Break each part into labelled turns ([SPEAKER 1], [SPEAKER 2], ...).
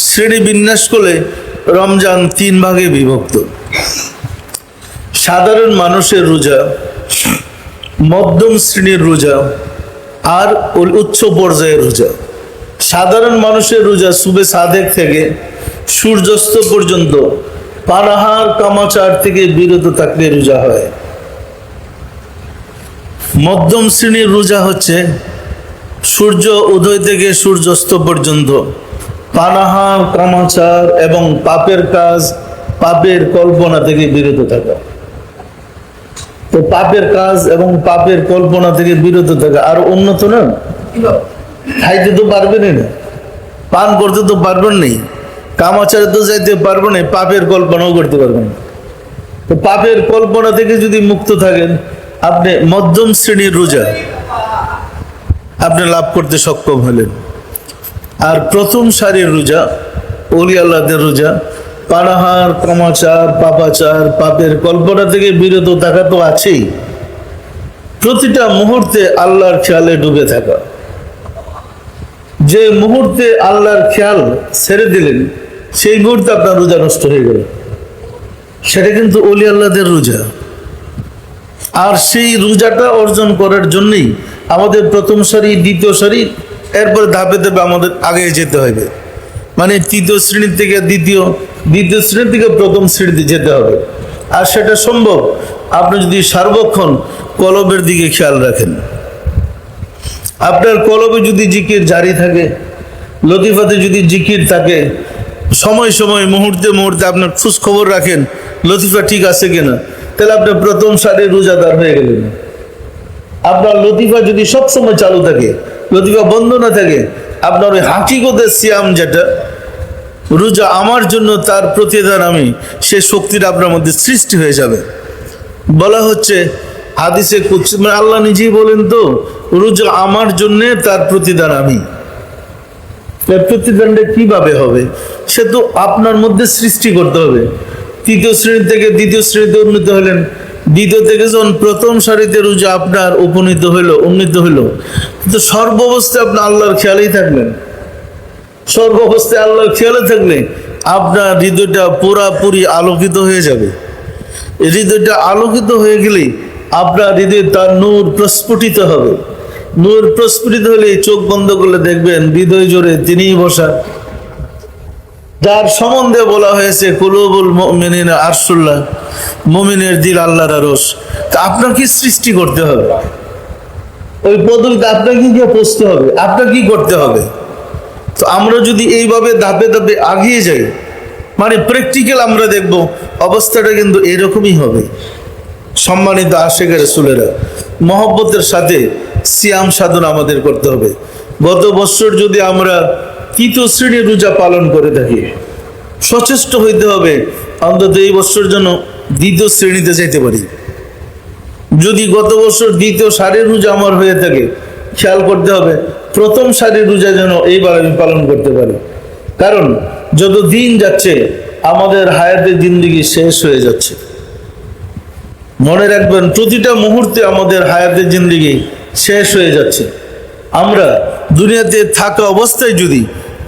[SPEAKER 1] শ্রেণী বিন্যাস করলে রমজান 3 ভাগে বিভক্ত। সাধারণ মানুষের রোজা, মধ্যম শ্রেণীর রোজা আর উচ্চ পর্যায়ের রোজা। সাধারণ মানুষের রোজা সুবে সাদেক থেকে সূর্যাস্ত পর্যন্ত পানাহার কামাচার থেকে বিরত থাকলে রোজা হয়। মধ্যম শ্রেণীর রোজা হচ্ছে সূর্য উদয় থেকে সূর্যাস্ত পর্যন্ত পানাহার কামাচার এবং পাপের কাজ, পাপের কল্পনা থেকে বিরত থাকা। তো পাপের কাজ এবং পাপের কল্পনা থেকে বিরত থাকা আর উন্নত না। খাইতে তো পারবেন না, পান করতে তো পারবেন নেই, কামাচারে তো যাইতে পারবেন না, পাপের কল্পনাও করতে পারবেন না। তো পাপের কল্পনা থেকে যদি মুক্ত থাকেন, আপনি মধ্যম শ্রেণীর রোজা আপনি লাভ করতে সক্ষম হলেন। আর প্রথম সারির রোজা, ওলি আল্লাহদের রোজা, পানাহার কামাচার পাপাচার পাপের কল্পনা থেকে বিরত থাকা তো আছেই, প্রতিটা মুহূর্তে আল্লাহর খেয়ালে ডুবে থাকা। যে মুহূর্তে আল্লাহর খেয়াল ছেড়ে দিলেন, সেই মুহূর্তে আপনার রোজা নষ্ট হয়ে গেল। সেটা কিন্তু ওলি আল্লাহদের রোজা। আর সেই রোজাটা অর্জন করার জন্যই আমাদের প্রথম সারি, দ্বিতীয় সারি, এরপরে ধাপে ধাপে আমাদের আগে যেতে হবে। মানে তৃতীয় শ্রেণী থেকে দ্বিতীয়, দ্বিতীয় শ্রেণী থেকে প্রথম শ্রেণীতে যেতে হবে। আর সেটা সম্ভব আপনি যদি সার্বক্ষণ কলবের দিকে খেয়াল রাখেন। আপনার কলবে যদি জিকির জারি থাকে, লতিফাতে যদি জিকির থাকে, সময় সময় মুহূর্তে মুহূর্তে আপনার খোঁজ খবর রাখেন লতিফা ঠিক আছে কিনা, তাহলে আপনি প্রথম সারির রোজাদার হয়ে গেলেন। আপনার লতিফা যদি সবসময় চালু থাকে, লতিফা বন্ধ না থাকে, আপনার ওই হাকিকতের সিয়াম যেটা রোজা আমার জন্য তার প্রতিদান আমি, সে শক্তিটা আপনার মধ্যে সৃষ্টি হয়ে যাবে। বলা হচ্ছে হাদিসে কুদসি, মানে আল্লাহ নিজেই বলেন তো, রোজা আমার জন্য তার প্রতিদান আমি। প্রতিদানটা কিভাবে হবে? সে তো আপনার মধ্যে সৃষ্টি করতে হবে। তৃতীয় শ্রেণী থেকে দ্বিতীয় শ্রেণীতে উন্নীত হলেন, দ্বিতীয় থেকে যখন প্রথম সারিতে রোজা আপনার উপনীত হইল, উন্নীত হইল, কিন্তু সর্বাবস্থায় আপনি আল্লাহর খেয়ালেই থাকলেন। সর্বাবস্থায় আল্লাহর খেয়ালে থাকলে আপনার হৃদয়টা পুরাপুরি আলোকিত হয়ে যাবে। হৃদয়টা আলোকিত হয়ে গেলে আপনার হৃদয়ে তার নূর প্রস্ফুটিত হবে। নূর প্রস্ফুটিত হলে চোখ বন্ধ করলে দেখবেন হৃদয় জোরে তিনিই বসা, যার সম্বন্ধে বলা হয়েছে কুলুবুল মুমিনিনা আরশুল্লাহ, মুমিনের দিল আল্লাহর আরশ। তা আপনাকে সৃষ্টি করতে হবে, ওই পদবিতে আপনাকে গিয়ে পৌঁছতে হবে, আপনাকে কি করতে হবে? তো আমরা যদি এইভাবে ধাপে ধাপে আগিয়ে যাই, মানে প্র্যাকটিক্যাল আমরা দেখব অবস্থাটা কিন্তু এরকমই হবে। সম্মানিত আশিক রাসূলেরা, মহব্বতের সাথে সিয়াম সাধন আমাদের করতে হবে। গত বছর যদি আমরা তৃতীয় শ্রেণীর রোজা পালন করে থাকি, সচেষ্ট হইতে হবে অন্তত এই বছর যেন দ্বিতীয় শ্রেণীতে যেতে পারি। যদি গত বছর দ্বিতীয় সারির রোজা আমার হয়ে থাকে, খেয়াল করতে হবে প্রথম সারির রোজা যেন এইবার আমি পালন করতে পারি। কারণ যত দিন যাচ্ছে আমাদের হায়াতের জিন্দেগি শেষ হয়ে যাচ্ছে। মনে রাখবেন, প্রতিটা মুহূর্তে আমাদের হায়াতের জিন্দেগি শেষ হয়ে যাচ্ছে। আমরা দুনিয়াতে থাকা অবস্থায় যদি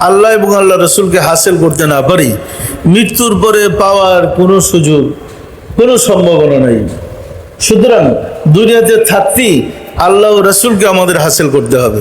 [SPEAKER 1] আল্লাহ এবং আল্লাহ রসুলকে হাসিল করতে না পারি, মৃত্যুর পরে পাওয়ার কোনো সুযোগ, কোনো সম্ভাবনা নেই। সুতরাং দুনিয়াতে থাকতেই আল্লাহ ও রসুলকে আমাদের হাসিল করতে হবে।